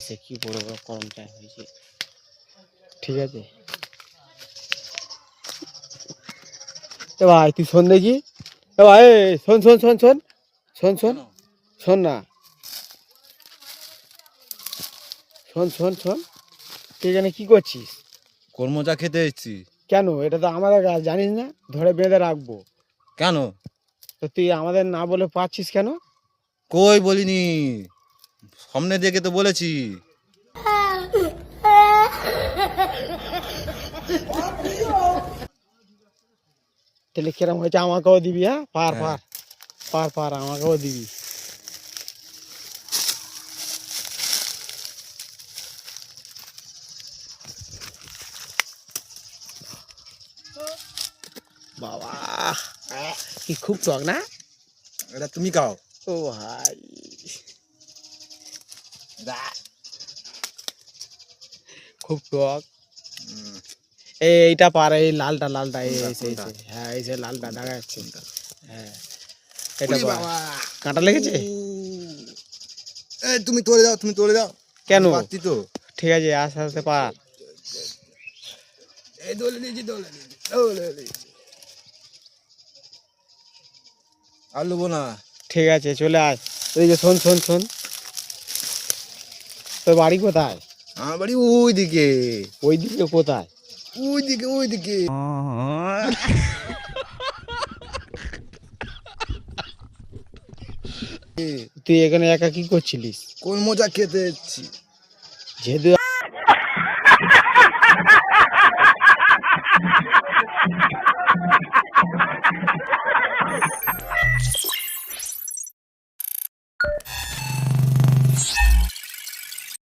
সে কি বড় বড় কর্মচারী হয়েছে। ঠিক আছে এ ভাই তুই শোন দেখি, এ ভাই শোন শোন শোন শোন শোন শোন শোন না, শোন শোন শোন, তুই এখানে কি করছিস? কর্মচা খেতে এসেছি। কেন? এটা তো আমাদের গাছ, জানিস না? ধরে বেঁধে রাখবো। কেন? তো তুই আমাদের না বলে পাচ্ছিস কেন? কই বলিনি, সামনে দেখে তো বলেছি। তাহলে কিরম হয়েছে আমাকেও দিবি? হ্যাঁ পার হ্যাঁ। পার পার পার আমাকেও দিবি। বাবা কি খুব টক না? এটা তুমি খাও। ও ভাই খুব টক। এইটা পার, এই লালটা লালটা, এই কোনটা, এই কোনটা? হ্যাঁ এই যে লালটা দেখা যাচ্ছে। হ্যাঁ এটা ওরে পার। বাবা, কাঁটা লেগেছে? এই তুমি তোলে দাও, তুমি তোলে দাও। কেন? আমি পাচ্ছি তো। ঠিক আছে আস্তে আস্তে পার। এই দোলে দিয়েছি, দোলে দিয়েছি, দোলে দিয়েছি। আর নেবো না। ঠিক আছে চলে আয়। এই যে শোন শোন শোন, তোর বাড়ি কোথায়? আমার বাড়ি ওই দিকে, ওই দিকে কোথায়? ওই দিকে, ওই দিকে। তুই এখানে একা কি করছিলিস? কোন মজা খেতে এসেছি। যেহেতু